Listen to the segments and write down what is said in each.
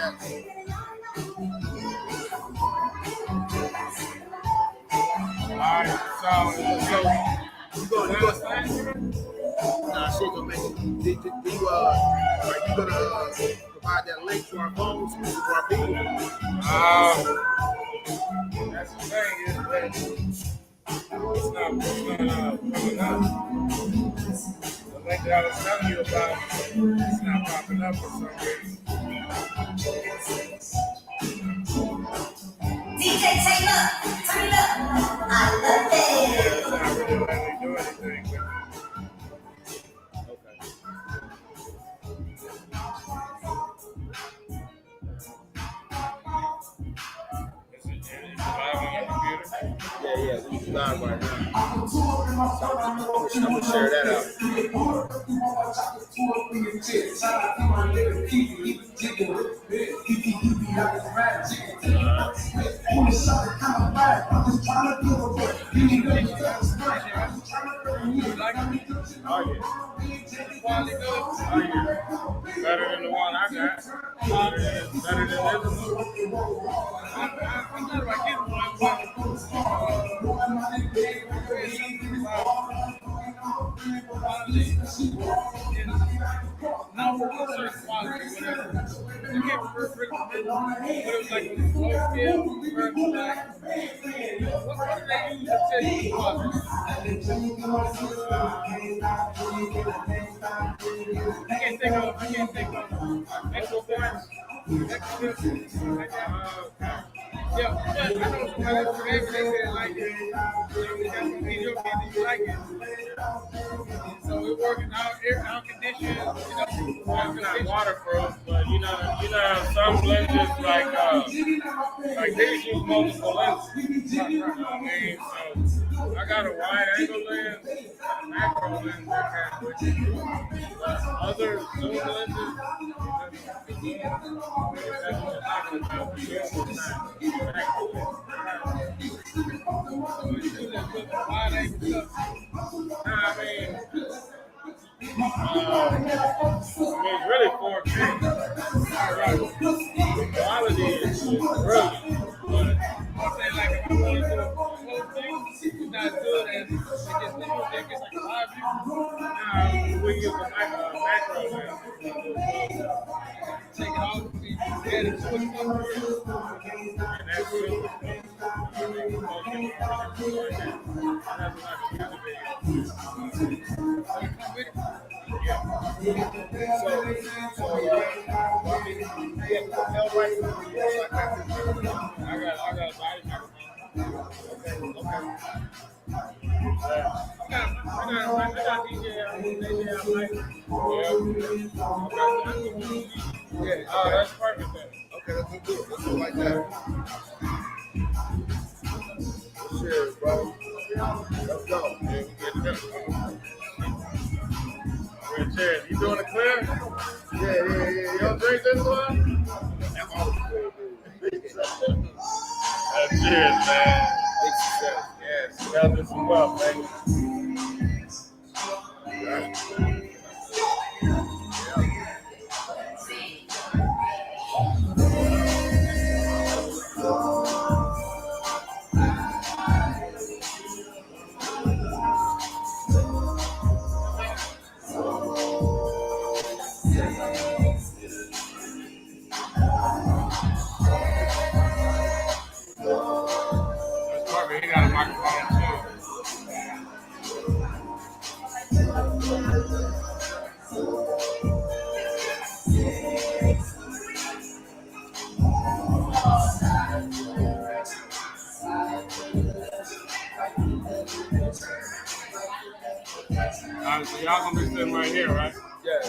Alright, so you go nah, she gonna make it. You gonna provide that link to our phones, to our people? That's the thing is that it's not coming up. The link that I was telling you about, it's not popping up for some reason. DJ Taylor, turn it up. I love it. Yeah, it's not really letting me do anything with it. Is it live on your computer? Yeah, we live right now. So I'm gonna share that out. Oh yeah. Quality good? Oh yeah. Better than the one I got. Better than this one. I'm not about getting one, but not for one certain quality, whatever. You can't recommend, but it was like a slow scale, like, what did they use to tell you the quality? I can't think of extra points. Yeah, but I know somebody today, they said like it. You got some video games and you like it. So we're working out air conditioning, it's not waterproof, but you know some lenses like these use multiple lenses. I mean, so I got a wide angle lens, a macro lens that has with it. Other zoom lenses, it's really 4K. The quality is brilliant. But I'm saying, like, if I want to do a whole thing, it's not good as it gets like a live view. Now, we use a macro lens. Take it off, add it to it, and that's super. Yeah, oh, that's perfect then. Okay, let's do it. Let's do it like that. Cheers, bro. Let's go. Cheers. You doing it clear? Yeah. You don't drink this one? Cheers, man. Yes, y'all do some well, baby. He got a microphone too. So y'all gonna be sitting right here, right? Yeah.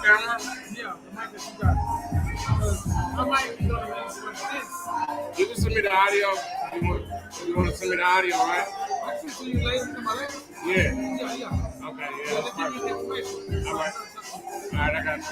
camera? Yeah, the mic that you got. Because I might be going to switch this. You can send me the audio. You want to send me the audio, right? I'll send to you later to my later. Yeah. Yeah. Okay, yeah. Just give me the information. All right. All right, I got you.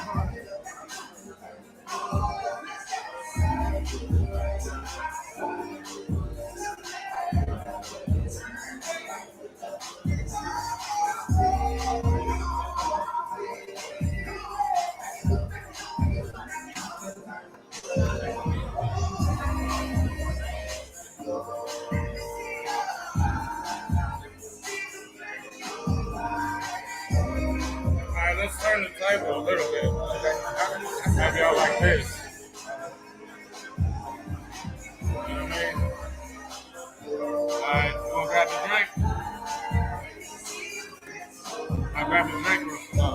Alright, let's turn the table a little bit. Maybe I'll like this. You know what I mean? Alright, you want to grab the drink? I'll grab the drink real slow.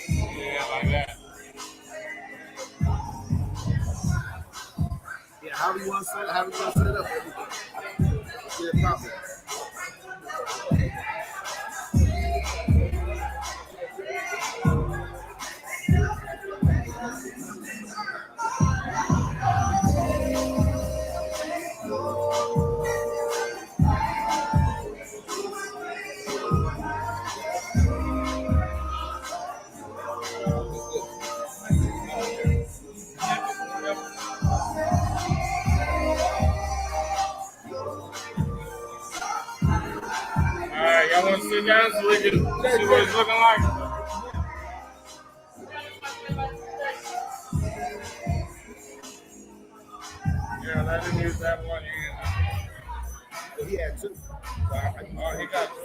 Yeah, like that. Yeah, how do you want to set it up? Get it properly. Alright, y'all want to sit down so we can see what it's looking like? Yeah, let him use that one hand. Well, he had two. Oh, he got two.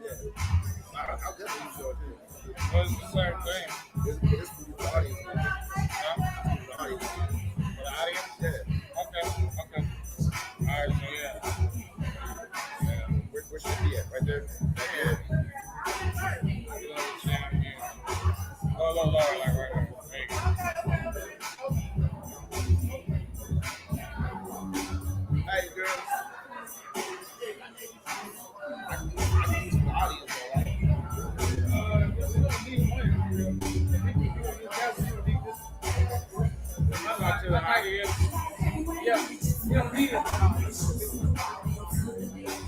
Yeah. I'll definitely use yours too. Well, it's the same thing. This for the audience. Huh? For the audience. For the audience? Yeah. Okay. Alright, so yeah. Where should it be at? Right there? Yeah. Go a little lower, like right there. There you go. Hey, girls. I can use the audience, all right? Not to the audience. Yeah, you don't need it.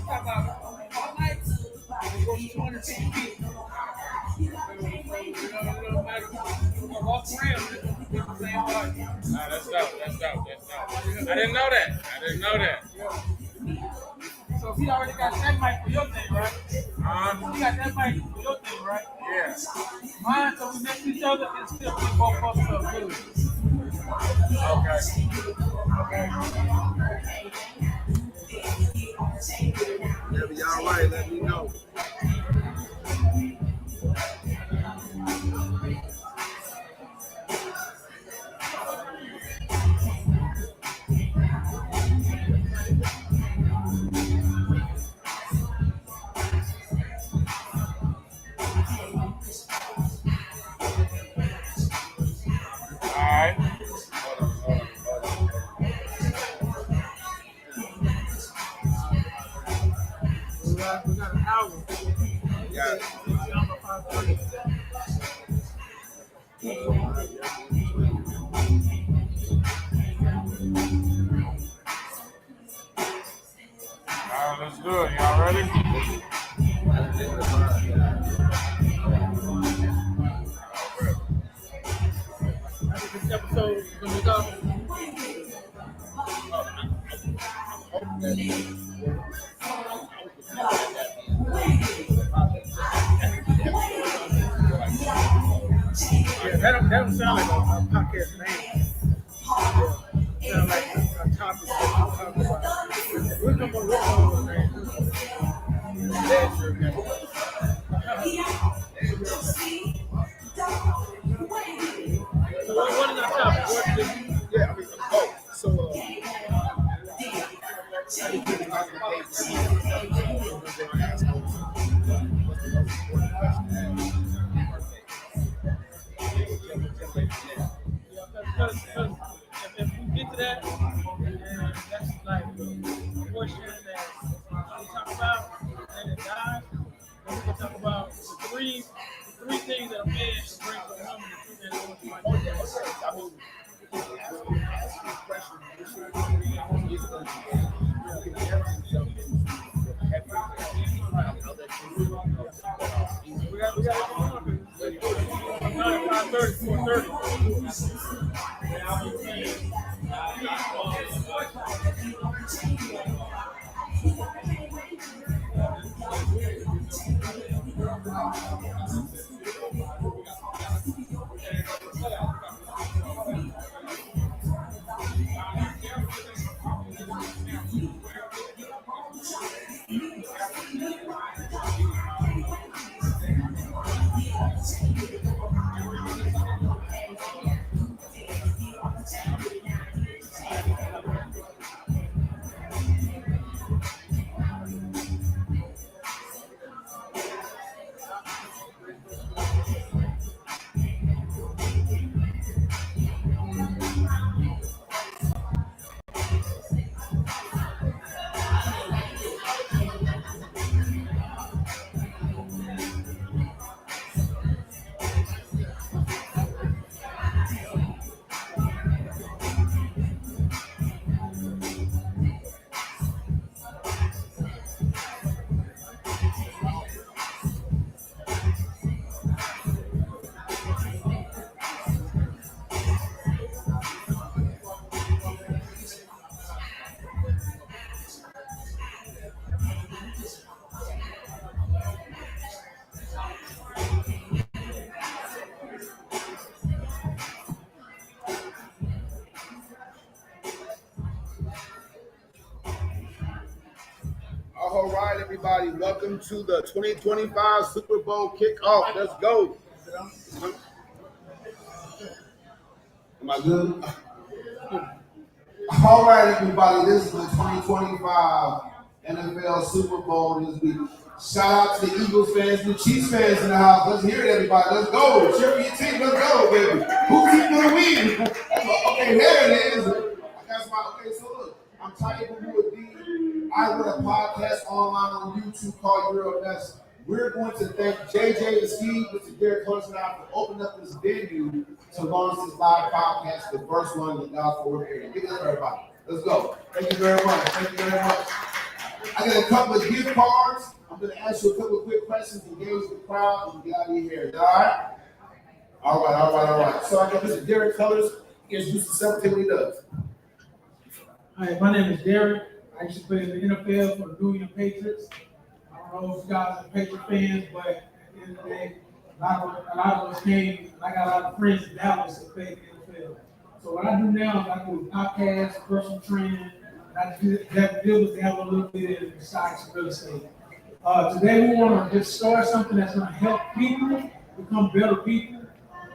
Talk about all night. Go 250 feet. Walk around. Nah, that's dope. I didn't know that. So he already got that mic for your thing, right? He got that mic for your thing, right? Yeah. Mine, so we next to each other and still keep both of us up good. Okay. Whenever y'all right, let me know. Alright. We got an hour. Yeah. Alright, let's do it. Y'all ready? This episode is going to go. Yeah, that don't sound like a podcast name. Yeah, sound like a topic that we're talking about. We're going to look over the name. That's your name. So what is our topic? What is it? Yeah, I mean, so, Because if we get to that, and that's like a portion that we talk about, and it dies, then we can talk about the three things that a man should bring to a woman that a woman might Oh, bring. yes. I mean, asking this question, you should be We got to come on. 5:30, 4:30. all right, everybody. Welcome to the 2025 Super Bowl kickoff. Let's go. Am I good? All right, everybody. This is the 2025 NFL Super Bowl this week. Shout out to the Eagles fans and the Chiefs fans in the house. Let's hear it, everybody. Let's go. Cheer for your team. Let's go, baby. Who team gonna win? Okay, there it is. Okay, so look, I'm TABOO. I run a podcast online on YouTube called Euro Best. We're going to thank JJ and Steve, Mr. Derek Hudson, for opening up this venue to launch this live podcast, the first one in the Dallas Fort Worth area. Give it up, everybody. Let's go. Thank you very much. Thank you very much. I got a couple of gift cards. I'm going to ask you a couple of quick questions, engage with the crowd, and get out of your hair. Is that all right? All right. So I got Mr. Derek Colors. Introduce himself, tell what he does. Hi, my name is Derek. I used to play in the NFL for the New England Patriots. I don't know if you guys are Patriot fans, but at the end of the day, a lot of us came, and I got a lot of friends in Dallas that play in the NFL. So what I do now is I do podcasts, personal training, and I deal with that a little bit in the stocks and real estate. Today we want to just start something that's going to help people become better people.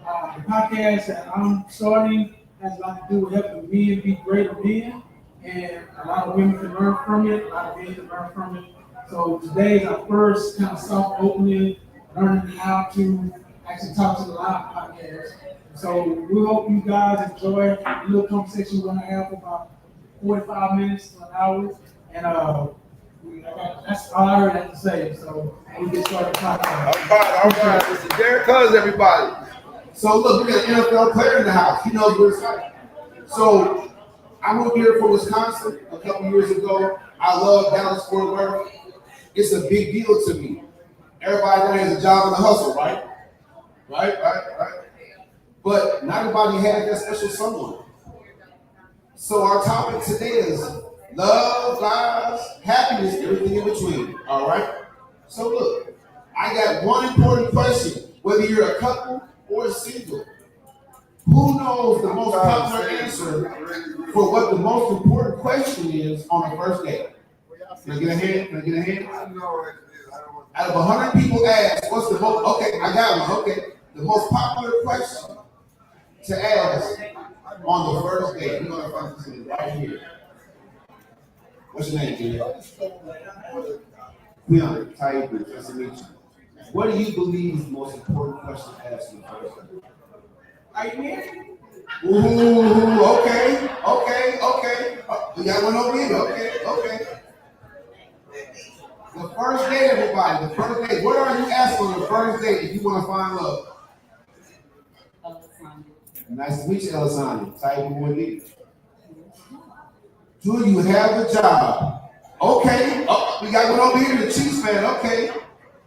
The podcast that I'm starting has a lot to do with helping men be greater men. And a lot of women can learn from it, a lot of men can learn from it. So today is our first kind of soft opening, learning how to actually talk to the live podcast. So we hope you guys enjoy the little conversation we're gonna have for about 45 minutes to an hour. And that's all I really have to say. So we get started talking. All right. Mr. Derek Cousins, everybody. So look, we got an NFL player in the house. He knows where it's at. So I moved here from Wisconsin a couple years ago. I love Dallas Fort Worth. It's a big deal to me. Everybody that has a job in the hustle, right? Right. But not everybody has that special someone. So our topic today is love, lives, happiness, everything in between. All right. So look, I got one important question. Whether you're a couple or single, who knows the most popular answer for what the most important question is on the first date? Can I get a hand? Out of 100 people asked, what's the most? Okay, I got one. Okay, the most popular question to ask on the first date. We're gonna find this right here. What's your name, Julia? Leon, TABOO. Nice to meet you. What do you believe is the most important question to ask on the first date? Are you married? Ooh, okay. We got one over here. Okay. The first day, everybody. The first day. What are you asking on your first date if you want to find love? Nice to meet you, Elisani. TABOO indeed. Do you have a job? Okay. Oh, we got one over here, the Chiefs fan. Okay.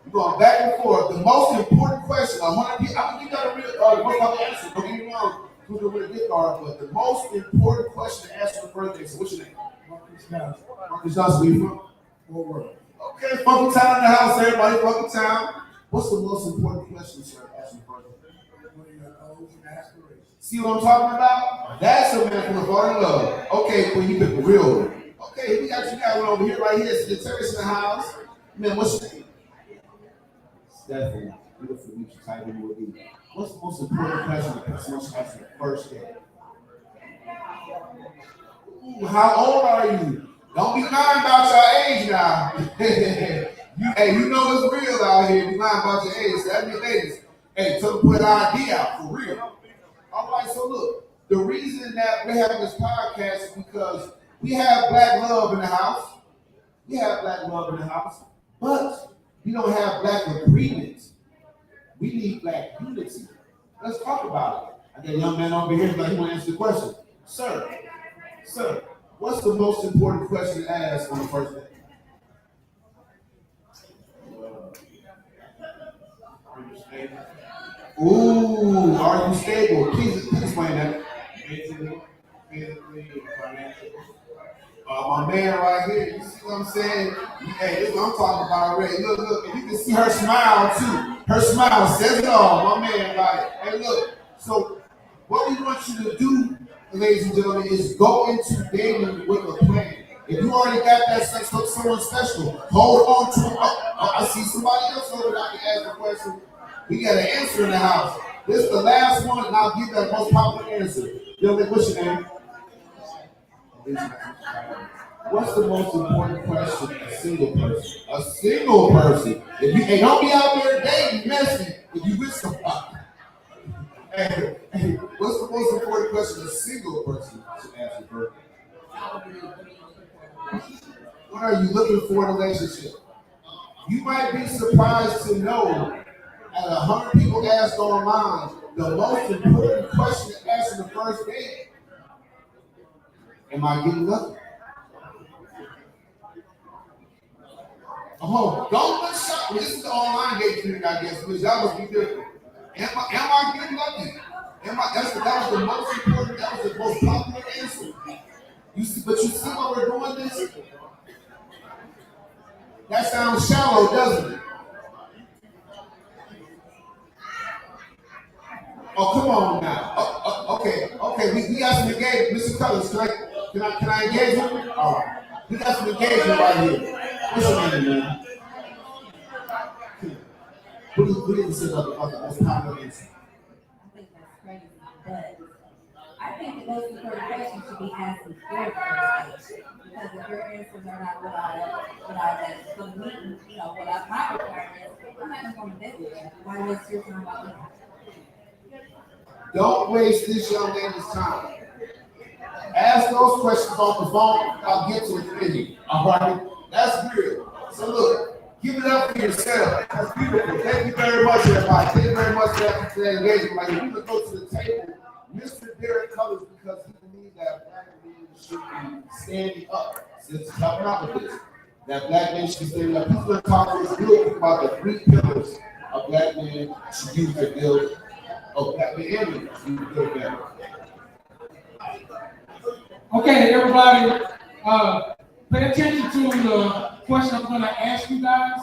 We're going back and forth. The most important question, I'm going to give you a real answer. Don't get me wrong. Who's going to win a gift card? But the most important question to ask for the birthday is, what's your name? Marcus Johnson. Where you from? Okay, funky town in the house, everybody. Funky town. What's the most important question, sir, to ask for the birthday? See what I'm talking about? That's a man from the fall in love. Okay, when you pick a real one. Okay, we got one over here right here. It's the terrace in the house. Man, what's your name? Stephanie. Beautiful to meet you. TABOO. What's the most important question the person wants to ask for the first day? Ooh, how old are you? Don't be lying about your age now. You know it's real out here. Be lying about your age. That means ladies. Hey, tell them to put an ID out for real. All right, so look, the reason that we're having this podcast is because we have black love in the house. We have black love in the house, but we don't have black agreement. We need black unity. Let's talk about it. I got a young man over here like he want to answer the question. Sir, what's the most important question to ask on the first day? Ooh, are you stable? Please explain that. Mentally, physically, financially. My man right here, you see what I'm saying? Hey, this is what I'm talking about already. Look, and you can see her smile too. Her smile says it all, my man. Like, hey, look. So, what we want you to do, ladies and gentlemen, is go into dating with a plan. If you already got that sex with someone special, hold on to it. Oh, I see somebody else over there. I can ask a question. We got an answer in the house. This is the last one, and I'll give that most popular answer. Gentlemen, what's your name? What's the most important question? A single person. A single person. If you don't be out there dating messy if you with somebody. Hey, what's the most important question a single person should ask your birthday? What are you looking for in a relationship? You might be surprised to know at 100 people asked online, the most important question to ask in the first date, am I getting lucky? Oh, don't look shocked. This is the online dating, I guess, which y'all must be different. Am I getting lucky? That was the most important, that was the most popular answer. You see why we're doing this? That sounds shallow, doesn't it? Oh, come on now. Okay. We got some engagement. Mr. Cullers, can I engage with you? All right. We got some engagement right here. What's your name, man? We didn't say nothing about the most popular answer. I think that's crazy, but I think the most important question should be asked in your first date. Because if your answers are not what I for me, what my requirements, I'm not going to date with you. Why waste your time about that? Don't waste this young lady's time. Ask those questions on the phone. I'll get to it in you. All right? That's real. So look, give it up for yourself. That's beautiful. Thank you very much, everybody. Thank you very much for that engagement. Like, if you could go to the table, Mr. Derek Colors, because he believes that black men should be standing up. Since talking about with this, that black men should be standing up. He's going to talk to us real quick about the 3 pillars of black men should use to build. Black men should build better. Okay, everybody, pay attention to the question I'm going to ask you guys.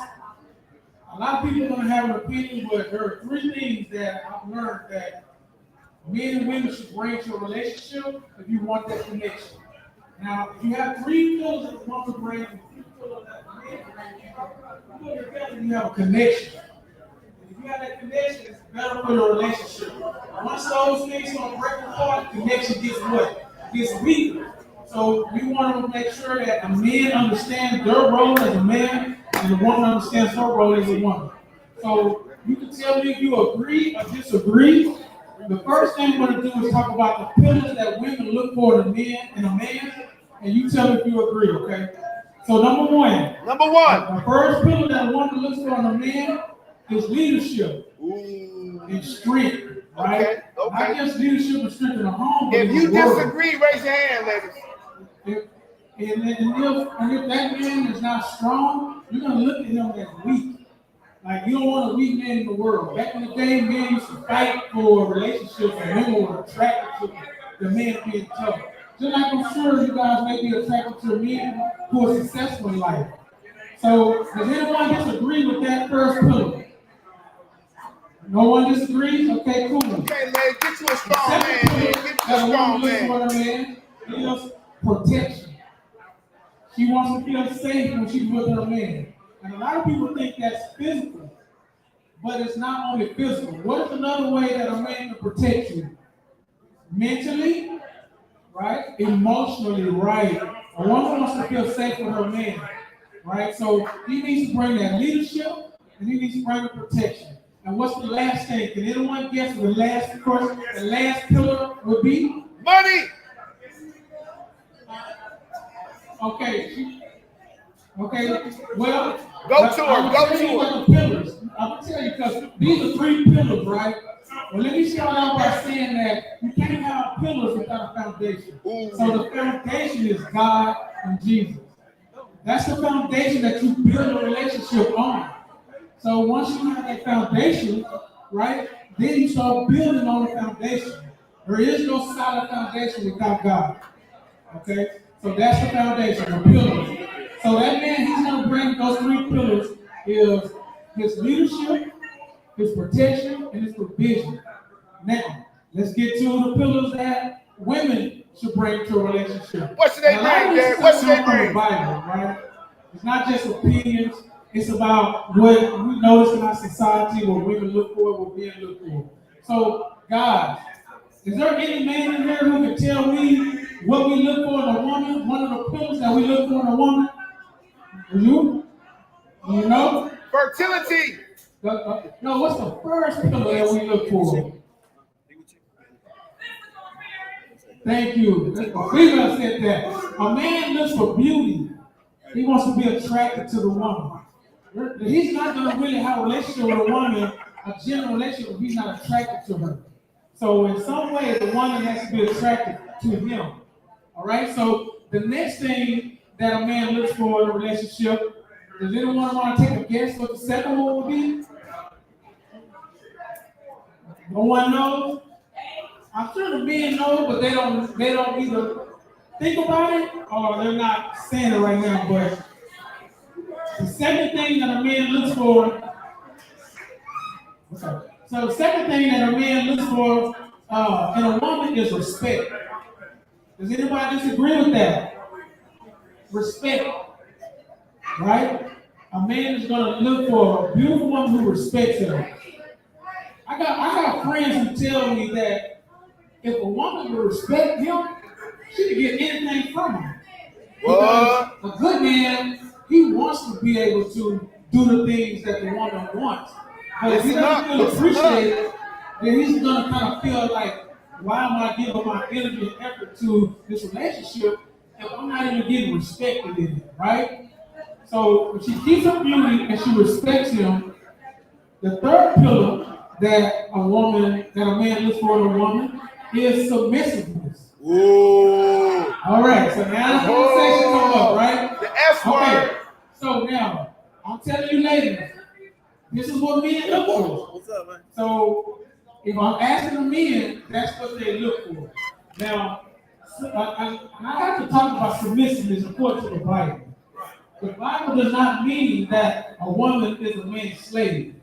A lot of people are going to have an opinion, but there are 3 things that I've learned that men and women should bring to a relationship if you want that connection. Now, if you have 3 pillars that you want to bring, 3 pillars that men bring, you put together, you have a connection. And if you have that connection, it's better for your relationship. Once those things don't break apart, the connection gets what? Gets weak. So we want to make sure that the man understands their role as a man and the woman understands her role as a woman. So you can tell me if you agree or disagree. The first thing we're going to do is talk about the pillars that women look for in a man, and you tell me if you agree, okay? So number one. Number one. The first pillar that a woman looks for in a man is leadership and strength, right? Not just leadership and strength in the home, but If in you the world. disagree, raise your hand, ladies. And if that man is not strong, you're gonna look at him as weak. Like you don't want a weak man in the world. Back in the day, men used to fight for relationships, and women were attracted to the man being tough. Just like I'm sure you guys may be attracted to men who are successful in life. So does anyone disagree with that first pillar? No one disagrees? Okay, cool. Okay, ladies, get you a strong man, man. Get you a strong man. Is protection. She wants to feel safe when she's with her man. And a lot of people think that's physical, but it's not only physical. What is another way that a man can protect you? Mentally, right? Emotionally, right? A woman wants to feel safe with her man, right? So he needs to bring that leadership, and he needs to bring the protection. And what's the last thing? Can anyone guess what the last pillar would be? Money. Okay. Well, go to her. The pillars. I'm gonna tell you because these are 3 pillars, right? Well, let me start out by saying that you can't have pillars without a foundation. So the foundation is God and Jesus. That's the foundation that you build a relationship on. So once you have that foundation, right, then you start building on the foundation. There is no solid foundation without God. Okay? So that's the foundation, the pillars. So that man, he's going to bring those 3 pillars is his leadership, his protection, and his provision. Now, let's get to the pillars that women should bring to a relationship. What should they bring, Derek? What should they bring? The Bible, right? It's not just opinions. It's about what we notice in our society, what women look for, what men look for. So, guys, is there any man in here who can tell me what we look for in a woman? One of the pillars that we look for in a woman? You? You know? Fertility. No, what's the first pillar that we look for? Thank you. A female said that. A man looks for beauty. He wants to be attracted to the woman. He's not going to really have a relationship with a woman, a general relationship, if he's not attracted to her. So in some way, the woman has to be attracted to him. All right? So the next thing that a man looks for in a relationship, does anyone want to take a guess what the second one would be? No one knows? I'm sure the men know, but they don't either think about it or they're not saying it right now. But the second thing that a man looks for, so the second thing that a man looks for in a woman is respect. Does anybody disagree with that? Respect, right? A man is going to look for a beautiful woman who respects him. I got friends who tell me that if a woman will respect him, she can get anything from him. Because a good man, he wants to be able to do the things that the woman wants. But if he doesn't feel appreciated, then he's going to kind of feel like, why am I giving my energy and effort to this relationship if I'm not even getting respected in it, right? So if she keeps her beauty and she respects him, the third pillar that a man looks for in a woman is submissiveness. Ooh. All right, so now the conversation comes up, right? The S word. Okay. So now, I'm telling you ladies, this is what men look for. What's up, man? So if I'm asking the men, that's what they look for. Now, I have to talk about submissiveness according to the Bible. The Bible does not mean that a woman is a man's slave.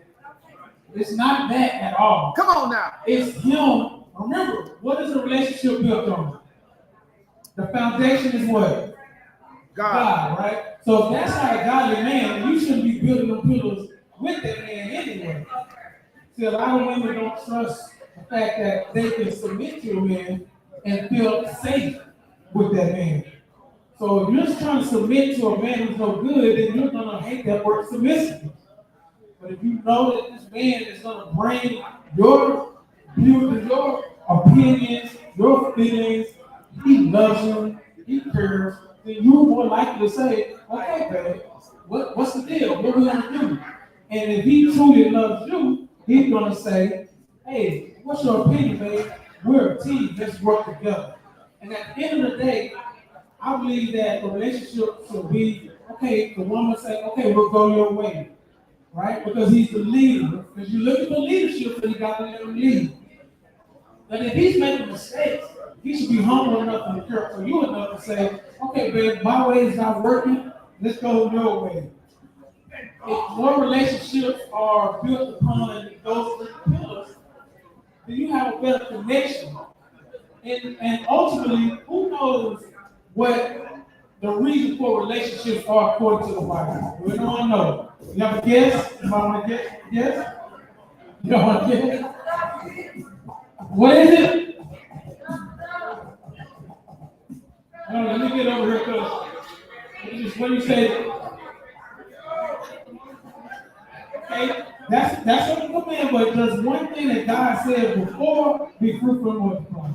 It's not that at all. Come on now. It's him. Remember, what is a relationship built on? The foundation is what? God, right? So if that's not a godly man, you shouldn't be building them pillars with that man anyway. See, a lot of women don't trust the fact that they can submit to a man and feel safe with that man. So if you're just trying to submit to a man who's no good, then you're gonna hate that word submissive. But if you know that this man is gonna bring your beauty, your opinions, your feelings, he loves you, he cares, then you're more likely to say, okay, babe, what's the deal? What are we gonna do? And if he truly loves you, he's gonna say, hey, what's your opinion, babe? We're a team, let's work together. And at the end of the day, I believe that the relationship should be, okay, the woman say, okay, we'll go your way, right? Because he's the leader. Because you look at the leadership, so you got to let him lead. But if he's making mistakes, he should be humble enough and care for you enough to say, okay, babe, my way is not working, let's go your way. If more relationships are built upon those three pillars, then you have a better connection. And ultimately, who knows what the reason for relationships are according to the Bible? We don't know. You have a guess? You want to guess? Yes? You don't want to guess? What is it? Let me get over here because what do you say? Okay, that's what the command, but there's one thing that God said before: be fruitful and multiply.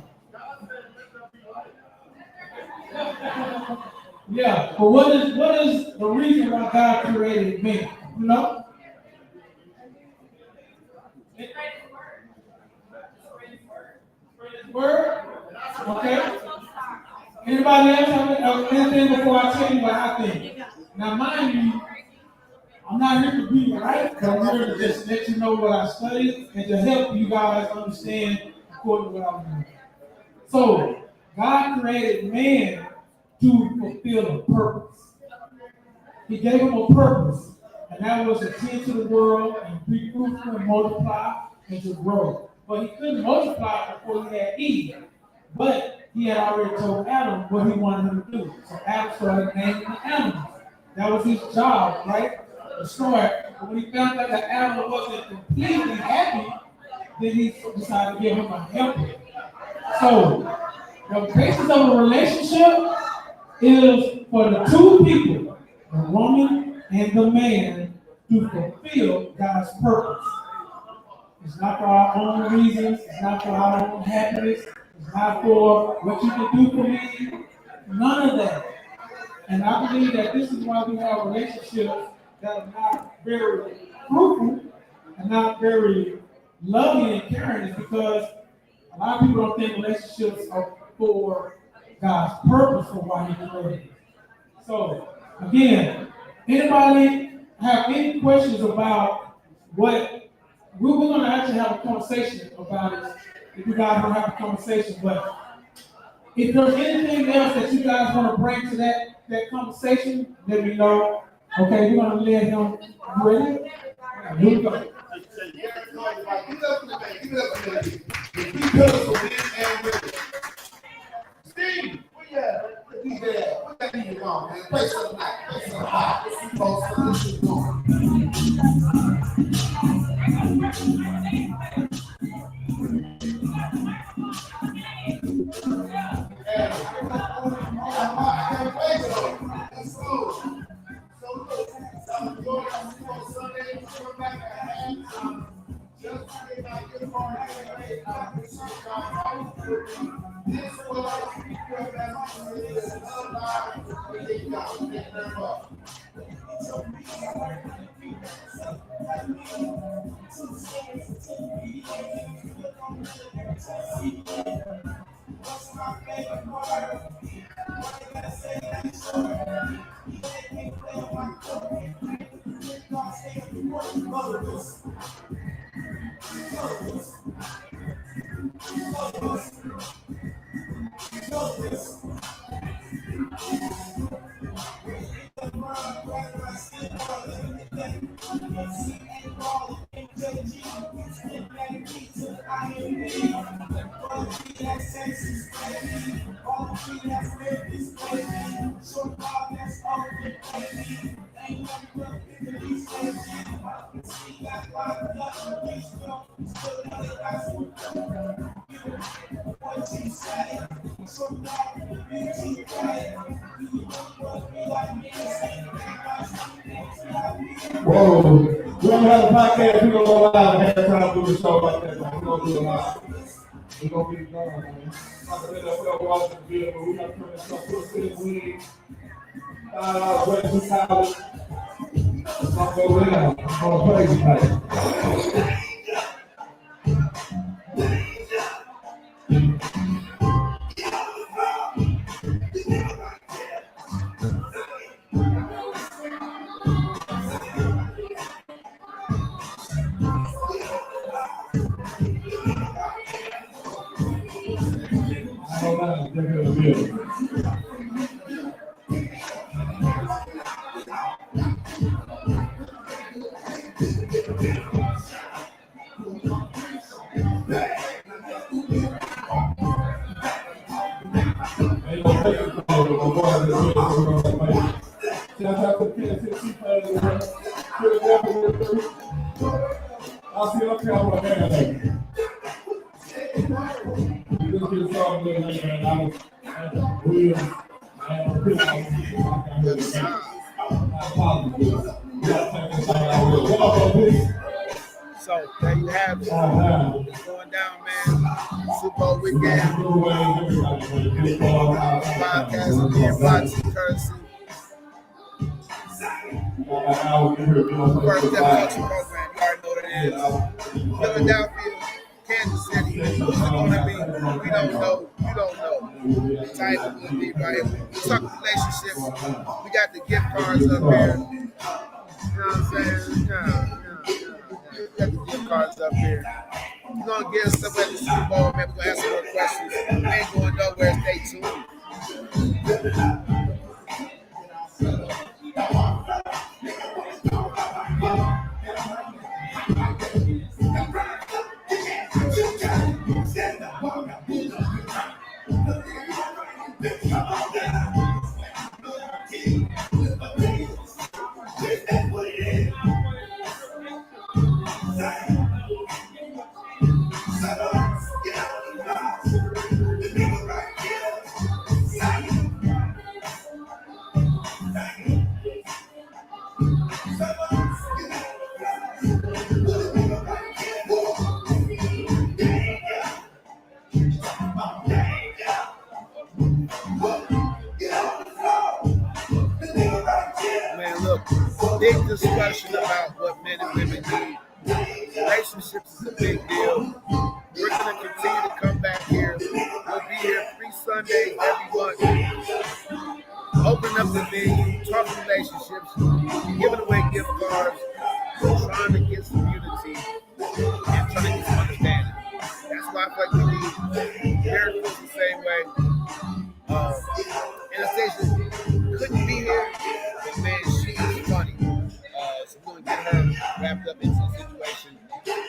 Yeah, but what is the reason why God created man? You know? Word? Okay. Anybody else have anything before I tell you what I think? Now, mind you, I'm not here to be right, but I'm here to just let you know what I studied and to help you guys understand according to what I'm doing. So, God created man to fulfill a purpose. He gave him a purpose, and that was to tend to the world and be fruitful and multiply and to grow. But he couldn't multiply before he had Eve. But he had already told Adam what he wanted him to do. So Adam started naming the animals. That was his job, right? To start. But when he found out that Adam wasn't completely happy, then he decided to give him a helper. So the basis of a relationship is for the two people, the woman and the man, to fulfill God's purpose. It's not for our own reasons. It's not for our own happiness. It's not for what you can do for me. None of that. And I believe that this is why we have relationships that are not very fruitful and not very loving and caring, is because a lot of people don't think relationships are for God's purpose for why He created. So, again, anybody have any questions about what we're going to actually have a conversation about it? If you guys don't have a conversation, but if there's anything else that you guys want to bring to that conversation, let me know. Okay, we're going to let him. You ready? Here we go. Steve, where you at? He's there. What that need to go, man? Play something like, play something Whoa, we don't have a podcast. We're going to go live and have time to do the show like that. We're going to do it live. We're going to get it done, man. I'm going to let us watch the video, but we're going to turn this up to a city wing. $5 college. I'm gonna play tonight. I'll see you up here on my man. Just get started with it, man. So there you have it. It's going down, man. Super Bowl weekend. Podcast again, Boxing Currency. First Step Culture Program. You already know what it is. Philadelphia, Kansas City. Who's it going to be? We don't know. You don't know. The title will be right. We talk relationships. We got the gift cards up here. You know what I'm saying? Yeah. We got the gift cards up here. We're going to get us stuff at the Super Bowl. Maybe we're going to ask some more questions. We ain't going nowhere. Stay tuned. Big discussion about what men and women need. Relationships is a big deal. We're going to continue to come back here. We'll be here 3 Sundays every month. Open up the venue, talking relationships, giving away gift cards, trying to get some unity and trying to get some understanding. That's why I feel like we need Derek feels the same way. Anastasia couldn't be here, but man, she is funny. So we're going to get her wrapped up into the situation.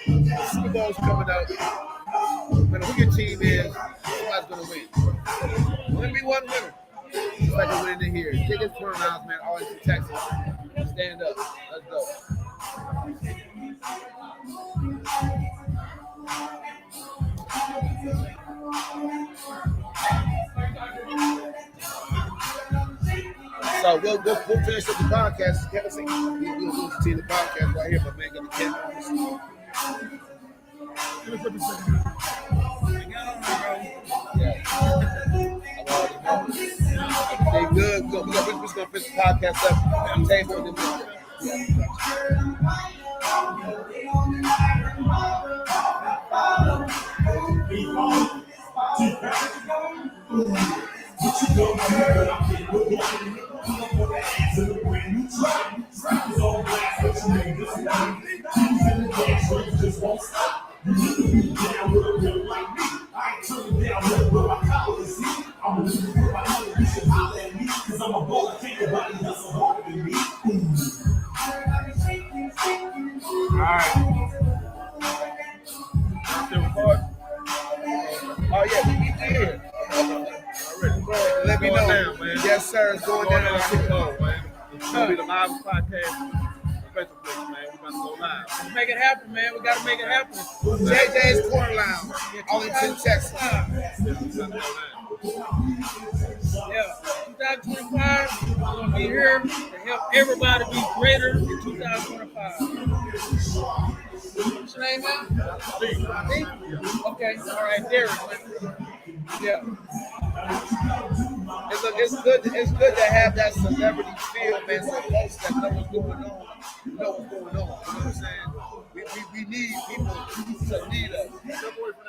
The Super Bowl's coming up. But who your team is, somebody's going to win. There's going to be one winner. Just like a winner here. Tickets for rounds, man. Always in Texas. Stand up. Let's go. So we'll finish up the podcast. Kevin said we'll continue the podcast right here, but man, get the camera. They good. We're just gonna finish the podcast up on the table. Oh yeah, we here. Let me know, man. Yes, sir. It's going down on Super Bowl, man. It's gonna be the live podcast. Facebook page, man. We're about to go live. Let's make it happen, man. We gotta make it happen. JJ's Corner Lounge, Arlington, Texas. Yeah, 2025, we're gonna be here to help everybody be greater in 2025. What's your name, man? Steve? Okay, all right, Derek. Yeah. It's good to have that celebrity feel, man, so folks that know what's going on. I'm saying? We need people to lead us. Step away from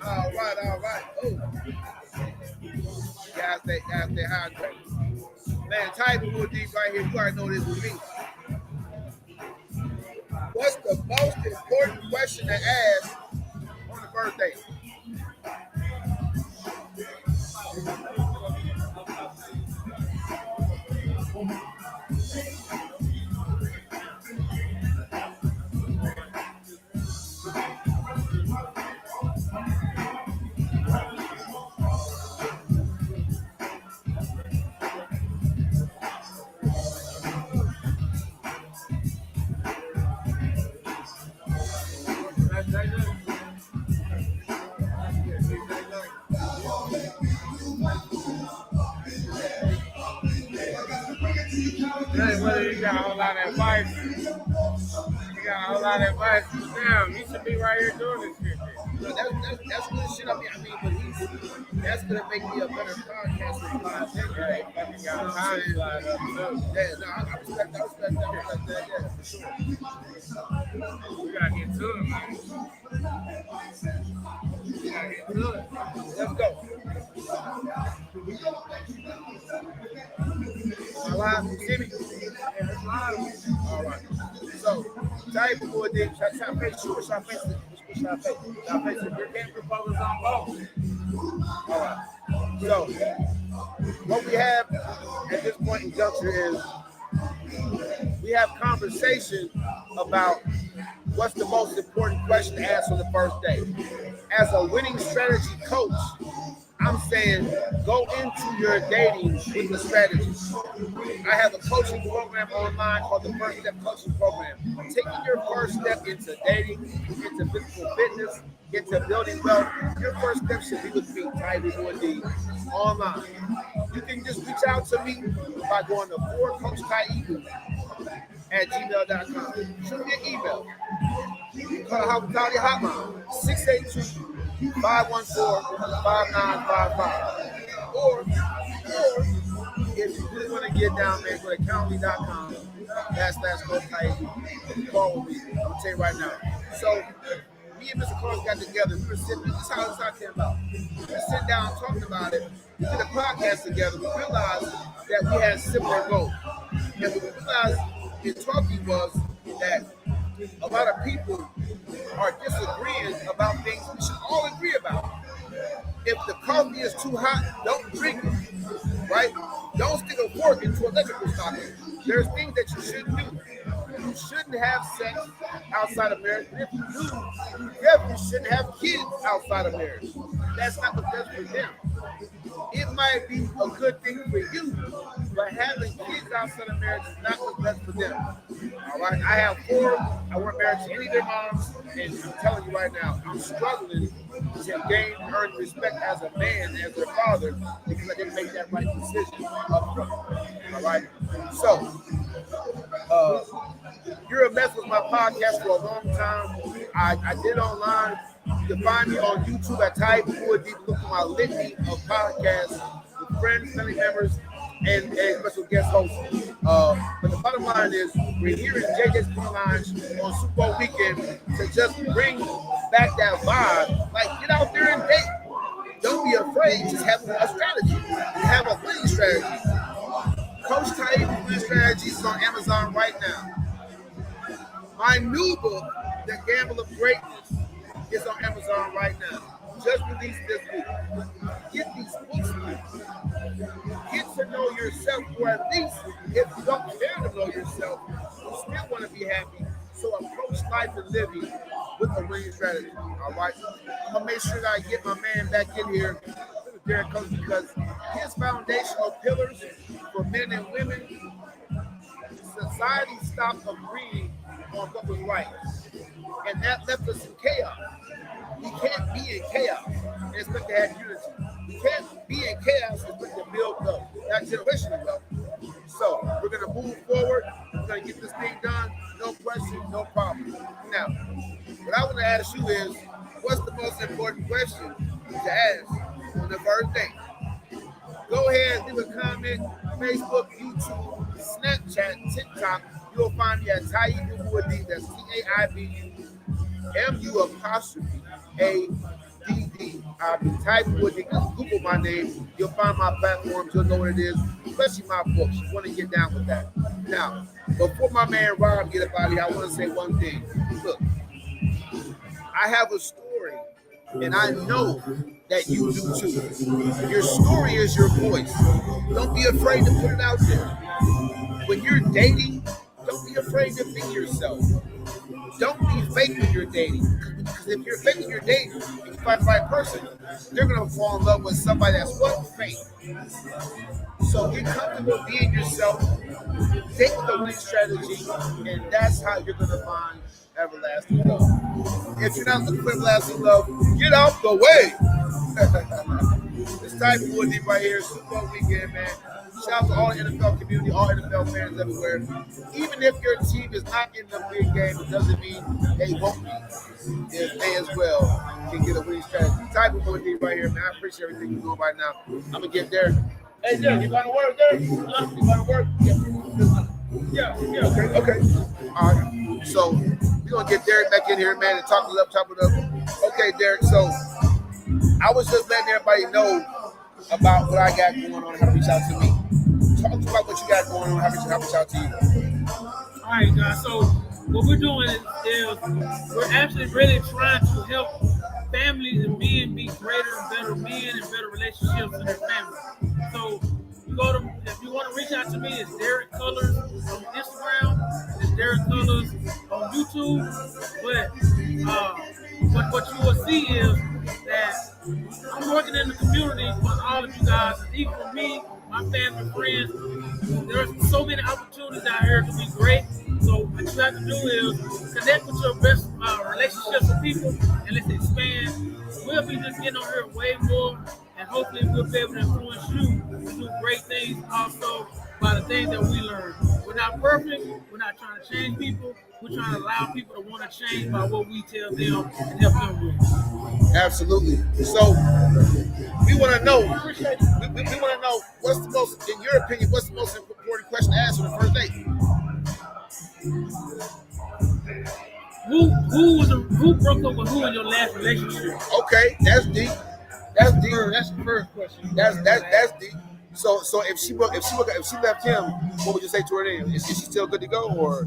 All right. Oh, guys, stay hydrated. Man, TABOO deep right here. You already know this with me. What's the most important question to ask on the birthday? Whether you got a whole lot of advice, damn, you should be right here doing this shit. No, that's good shit. I mean, but that's gonna make me a better podcaster in my opinion. Right? Fucking got time slide up too. Yeah, no, I respect that, yeah, for sure. We gotta get to it, man. We gotta get to it. Let's go. Am I live? You see me? Yeah, it's live. All right. So, TABOO did. Should I face you or should I face it? Which should I face? Should I face it? Your game proposals on both. All right. So, what we have at this point in juncture is we have conversation about what's the most important question to ask on the first day. As a winning strategy coach, I'm saying go into your dating with the strategy. I have a coaching program online called the First Step Coaching Program. Taking your first step into dating, into physical fitness, into building wealth, your first step should be with me, TABOO, online. You can just reach out to me by going to forcoachtaibu@gmail.com. Shoot me an email. Call the hospitality hotline, 682-514-5955. Or if you really want to get down, man, go to calendly.com/coachtaibu. Call with me. I'm going to tell you right now. So, me and Mr. Carlos got together. We were sitting, this is how this came about. We were sitting down talking about it. We did a podcast together. We realized that we had similar goals. And what we realized in talking was that a lot of people are disagreeing about things we should all agree about. If the coffee is too hot, don't drink it, right? Don't stick a fork into electrical socket. There's things that you shouldn't do. You shouldn't have sex outside of marriage. And if you do, you definitely shouldn't have kids outside of marriage. That's not what's best for them. It might be a good thing for you, but having kids outside of marriage is not what's best for them. All right, I have 4. I weren't married to any of their moms, and I'm telling you right now, I'm struggling to gain and earn respect as a man, as their father, because I didn't make that right decision up front. All right, so You're a Mess was my podcast for a long time. I did online. You can find me on YouTube at TABOO. Look for my litany of podcasts with friends, family members, and special guest hosts. But the bottom line is, we're here in JJ's Green Lounge on Super Bowl weekend to just bring back that vibe. Like, get out there and date. Don't be afraid. Just have a strategy. Have a winning strategy. Coach TABOO Winning Strategies is on Amazon right now. My new book, The Gamble of Greatness, is on Amazon right now. Just released this week. Get these books, please. Get to know yourself, or at least if you don't care to know yourself, you still want to be happy. So approach life and living with a winning strategy. All right. I'm gonna make sure that I get my man back in here, Derek Coach, because his foundational pillars for men and women, society stopped agreeing on what was right, and that left us in chaos. We can't be in chaos and expect to have unity. We can't be in chaos and expect to build up that generational wealth. So we're gonna move forward. We're gonna get this thing done. No question, no problem. Now, what I want to ask you is, what's the most important question to ask on the first date? Go ahead, leave a comment. Facebook, YouTube, Snapchat, TikTok. You'll find me at TABOO. That's TAIBUMU''ADD. TABOO. Google my name. You'll find my platforms. You'll know what it is, especially my books. You want to get down with that. Now, before my man Rob get up out of here, I want to say one thing. Look, I have a story, and I know that you do too. Your story is your voice. Don't be afraid to put it out there. When you're dating, don't be afraid to be yourself. Don't be fake when you're dating. Because if you're fake when you're dating, if you find the right person, they're going to fall in love with somebody that's what? Fake. So get comfortable being yourself. Take the winning strategy, and that's how you're going to find everlasting love. If you're not looking for everlasting love, get out the way. This TABOO right here, Super Bowl weekend, man. Shout out to all the NFL community, all NFL fans everywhere. Even if your team is not in the big game, it doesn't mean they won't be. If they as well can get a winning strategy. TABOO right here, man. I appreciate everything you're doing right now. I'm going to get there. Hey, Derek, you going to work, Derek? You going to work? Yeah. Okay. All right. So we're going to get Derek back in here, man, and chop it up. Okay, Derek, so I was just letting everybody know about what I got going on, how to reach out to me. Talk about what you got going on, how to reach out to you. All right, guys. So what we're doing is we're actually really trying to help families and men be greater and better men and better relationships in their family. So if you want to reach out to me, it's Derek Colors on Instagram, it's Derek Colors on YouTube. But what you will see is that I'm working in the community, family, friends. There's so many opportunities out here to be great. So what you have to do is connect with your best relationships with people and let's expand. We'll be just getting on here way more, and hopefully we'll be able to influence you to do great things also by the things that we learn. We're not perfect. We're not trying to change people. We're trying to allow people to want to change by what we tell them and help them with. Absolutely. So we want to know. We want to know what's the most, in your opinion, what's the most important question to ask on the first date? Who broke up with who in your last relationship? Okay, that's deep. That's deep. That's the first question. That's deep. So if she left him, what would you say to her then? Is she still good to go, or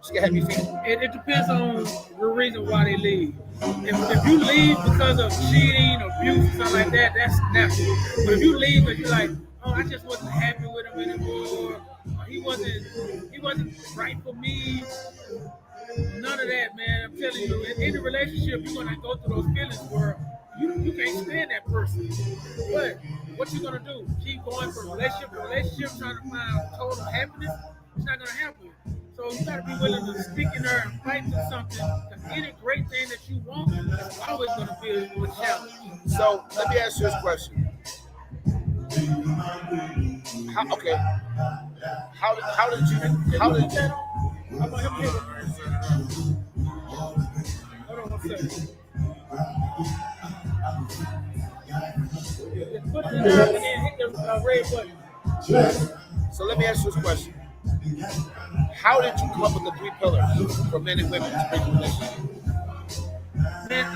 she can have me feet? It depends on the reason why they leave. If you leave because of cheating, abuse, something like that, that's natural. But if you leave and you're like, oh, I just wasn't happy with him anymore, or he wasn't right for me. None of that, man. I'm telling you, in any relationship, you're gonna go through those feelings where you can't stand that person. But what you gonna do? Keep going from relationship to relationship, trying to find total happiness? It's not gonna happen. So you gotta be willing to stick in there and fight for something. Because any great thing that you want is always gonna be a challenge. So let me ask you this question. How did you? Hold on one second. Put the down and then hit the red button. So let me ask you this question. How did you come up with the 3 pillars for men and women to bring a relationship? Man,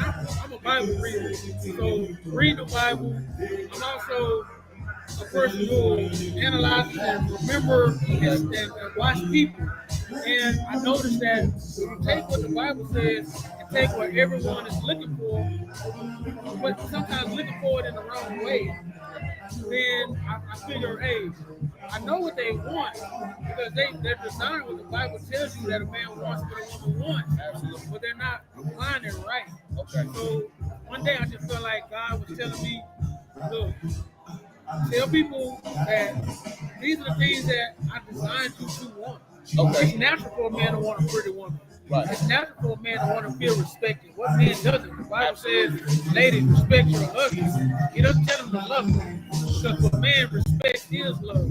I'm a Bible reader. So read the Bible. I'm also a person who analyzes and remember and watch people. And I noticed that if you take what the Bible says and take what everyone is looking for, but sometimes looking for it in the wrong way, then I figure, hey, I know what they want because they're designing what the Bible tells you that a man wants what a woman wants. Absolutely. But they're not applying it right. Okay. So one day I just felt like God was telling me, look, tell people that these are the things that I designed you to want. Okay. It's natural for a man to want a pretty woman. Right. It's natural for a man to want to feel respected. What man doesn't? The Bible says, ladies, respect your husbands. He doesn't tell them to love them. Because for a man, respect is love.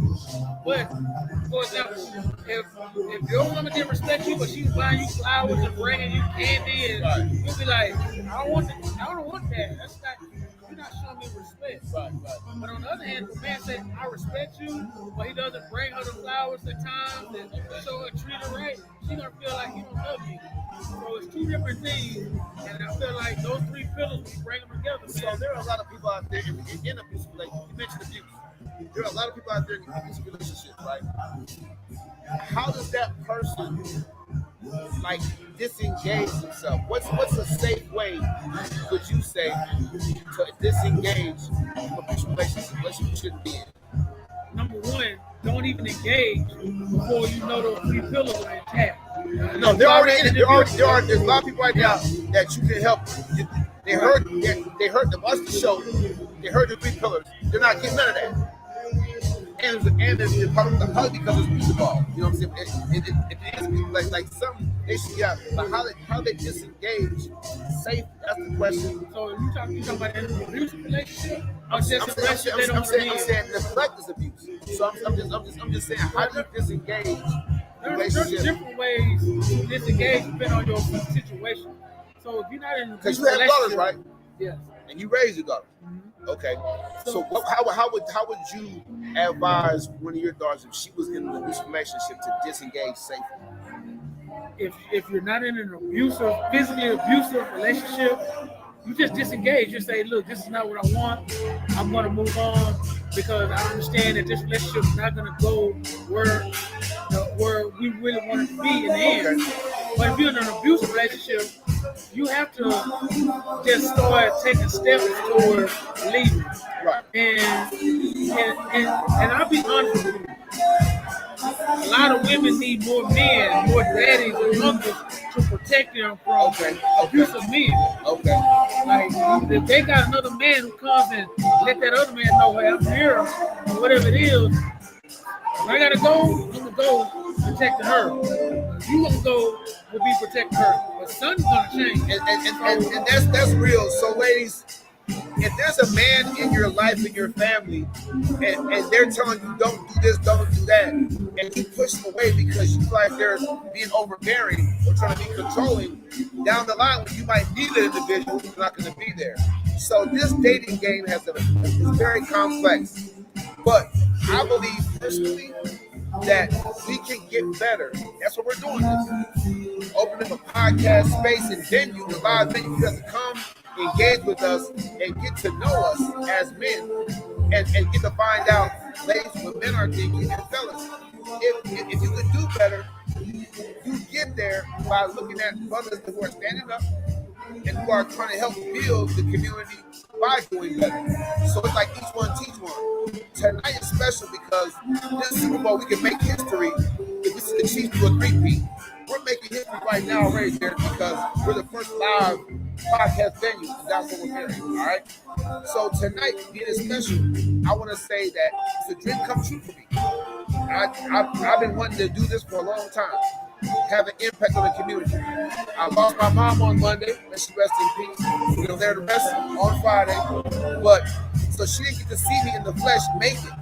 But, for example, if your woman didn't respect you, but she's buying you flowers and bringing you candy, and you'll be like, I don't want that. That's not, you're not showing me respect. Right. But on the other hand, if a man says, I respect you, but he doesn't bring her the flowers at times and show her, treat her right, she's going to feel like he don't love you. So it's two different things, and I feel like those 3 pillars, we bring them together. So there are a lot of people out there in abusive relationships. You mentioned abuse. There are a lot of people out there in abusive relationships, right? How does that person disengage himself? What's a safe way, would you say, to disengage from abusive relationships you shouldn't be in? Number one, don't even engage before you know those 3 pillars are intact. No, they're already in it. There's a lot of people right now that you can help. They heard them watch the show. They heard the 3 pillars. They're not getting none of that. And it's probably because it's music ball. You know what I'm saying? If it is like something they should get out. But how they disengage safe, that's the question. So you talking about an abusive relationship? I'm saying neglect is abuse. So I'm just saying, how do you disengage? There's different ways to disengage depending on your situation. So if you're not in a because you have daughters, right? Yes. And you raise your daughters. Mm-hmm. Okay. So how would you advise one of your daughters if she was in an abusive relationship to disengage safely? If you're not in an physically abusive relationship, you just disengage. You say, look, this is not what I want. I'm going to move on because I understand that this relationship is not going to go where we really want it to be in the end. But if you're in an abusive relationship, you have to just start taking steps towards leaving. Right. And I'll be honest with you. a lot of women need more men, more daddies and uncles to protect them from abusive men. Okay. Like, if they got another man who comes and let that other man know, hey, I'm here, or whatever it is, if I gotta go, I'm gonna go protecting her. You gonna go will be protecting her. But son's gonna change. And that's real. So, ladies, if there's a man in your life, in your family, and they're telling you don't do this, don't do that, and you push them away because you feel like they're being overbearing or trying to be controlling, down the line when you might need an individual who's not going to be there. So this dating game is very complex. But I believe personally that we can get better. That's what we're doing this. Opening a podcast space and venue, the live venue, you have to come, engage with us, and get to know us as men, and get to find out, ladies, what men are thinking, and fellas, if you could do better, you get there by looking at brothers who are standing up and who are trying to help build the community by doing better. So it's like each one teach one. Tonight is special because this Super Bowl we can make history if this is the Chiefs do a three-peat. We're making history right now right there because we're the first live podcast venue. That's what we're doing, all right? So tonight being special, I want to say that it's a dream come true for me. I've been wanting to do this for a long time. Have an impact on the community. I lost my mom on Monday, and she rest in peace. We're gonna lay the rest on Friday, but so she didn't get to see me in the flesh make it.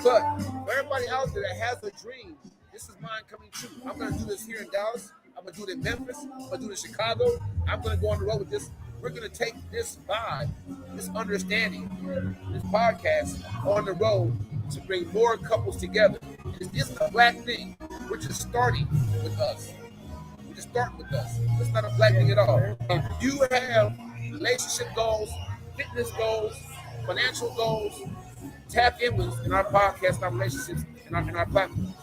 But for everybody out there that has a dream, this is mine coming true. I'm gonna do this here in Dallas. I'm gonna do it in Memphis. I'm gonna do it in Chicago. I'm gonna go on the road with this. We're gonna take this vibe, this understanding, this podcast on the road to bring more couples together. It's a black thing. We're just starting with us. We're just starting with us. It's not a black thing at all. If you have relationship goals, fitness goals, financial goals, tap in with us in our podcast, our relationships, in our platforms.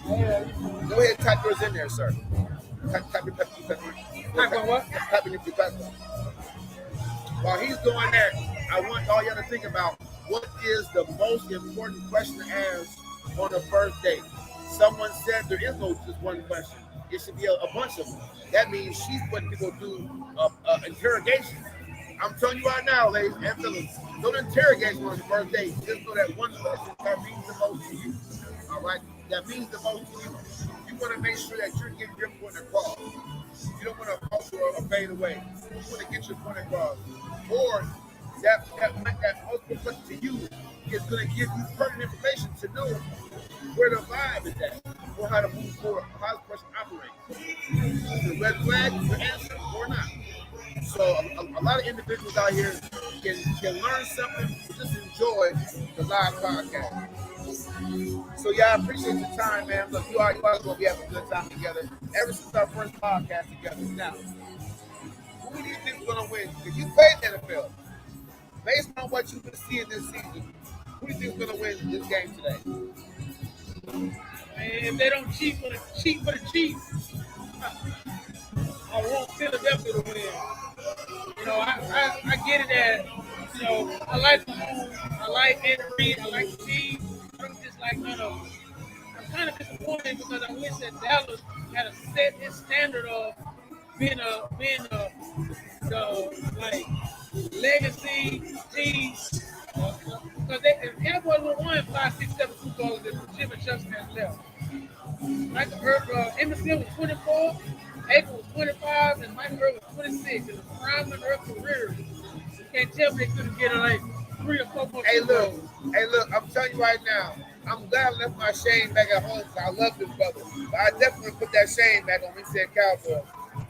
Go ahead and type yours in there, sir. Type your platform. While he's doing that, I want all y'all to think about what is the most important question to ask on a first date. Someone said there is no just one question. It should be a bunch of them. That means she's putting people through interrogation. I'm telling you right now, ladies and fellas, don't interrogate on the first date. Just know that one question that means the most to you. All right? That means the most to you. You want to make sure that you're getting your point across. You don't want to falter or fade away. You want to get your point across. Or that most question to you is going to give you pertinent information to know where the vibe is at, or how to move forward, how the person operates. The red flag is the answer or not. So a lot of individuals out here can learn something, just enjoy the live podcast. So yeah, I appreciate your time, man. Look, you are going to be having a good time together ever since our first podcast together. Now, who do you think is going to win? If you played the NFL, based on what you've been seeing this season, who do you think is going to win this game today? Man, if they don't cheat for the Chiefs, I want Philadelphia to win. You know, I get it that, you know, I like Mahomes, I like Andy Reid, I like the team. I'm just like none of them. I'm kind of disappointed because I wish that Dallas had set its standard of being the like legacy team. Because the Cowboys would have won 5, 6, 7 Super Bowls if Jim and Justin had left. Michael Emmett Smith was 24, Aikman was 25, and Michael Irvin was 26. In the prime of their career, you can't tell me they couldn't get like 3 or 4 more. Hey, look, I'm telling you right now, I'm glad I left my shame back at home because I love this brother. But I definitely put that shame back on when he said Cowboys.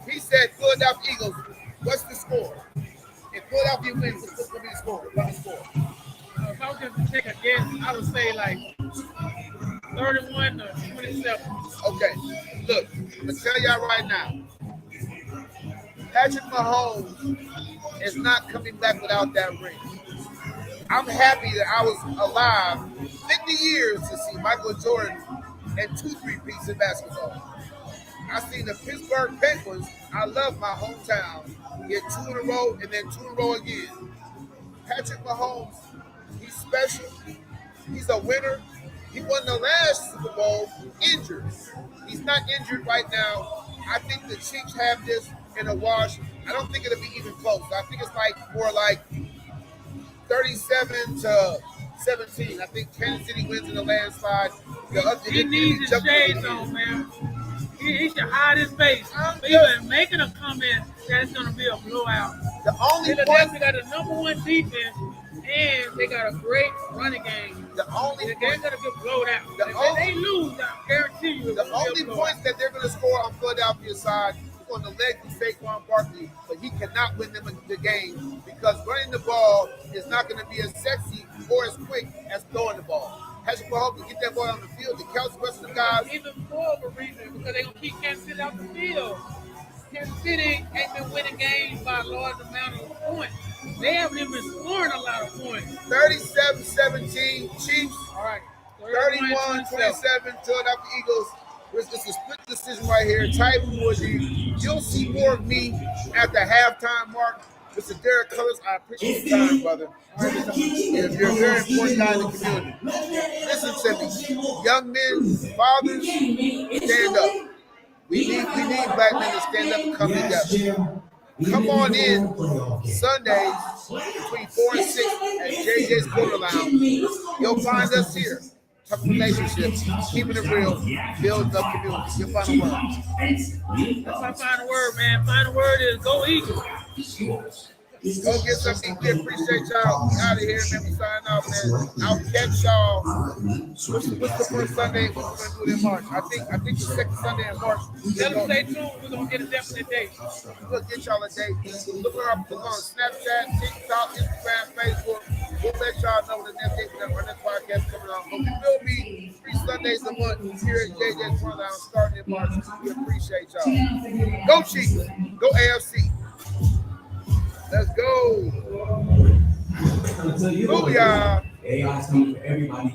He said Philadelphia Eagles, what's the score? If Philadelphia wins, what's going to be the score? What's the score? If I was going to take a guess, I would say like 31 or 27. Okay, look, I'm going to tell y'all right now, Patrick Mahomes is not coming back without that ring. I'm happy that I was alive 50 years to see Michael Jordan and 2 3-peats in basketball. I seen the Pittsburgh Penguins. I love my hometown. Get 2 in a row and then 2 in a row again. Patrick Mahomes, he's special. He's a winner. He won the last Super Bowl injured. He's not injured right now. I think the Chiefs have this in a wash. I don't think it'll be even close. I think it's like more like 37-17. I think Kansas City wins in the landslide. He needs his shades on, man. He should hide his face. But just- even making a comment that it's going to be a blowout. The only They point, got the #1 defense, and they got a great running game. the only They're point, going to get blowed out. The If only- they lose, I guarantee you. the only points that they're going to score on Philadelphia's side is on the leg of Saquon Barkley, but he cannot win them the game because running the ball is not going to be as sexy or as quick as throwing the ball. Patrick Mahomes can get that ball on the field. The Kelsey rest of the guys. Even more of a reason because they're going to keep Kansas City out the field. Kansas City ain't been winning games by a large amount of points. They haven't even been scoring a lot of points. 37-17 Chiefs. All right. 31-27 Philadelphia Eagles. It's a split decision right here. TABOO. You'll see more of me at the halftime mark. Mr. Derek Colors, I appreciate your time, brother. You're a very important guy in the community. Listen to me. Young men, fathers, stand up. We need black men to stand up and come together. Come on in Sundays between 4 and 6 at JJ's Quarter Lounge. You'll find us here. Talk relationships, keeping it real, building up community. Your final word. That's my final word, man. Final word is go Eagles. Go get something. We appreciate y'all. We out of here, man. We sign off, man. I'll catch y'all. What's the first Sunday? What we're gonna do in March? I think the second Sunday in March. Let them stay tuned. We're gonna get a definite date. We'll get y'all a date. Look on Snapchat, TikTok, Instagram, Facebook. We'll let y'all know the next date when our next podcast coming on. But we will be 3 Sundays a month here at JJ's Quarter Lounge starting in March. We appreciate y'all. Go Chiefs. Go AFC. Let's go. Booyah. AI is coming for everybody.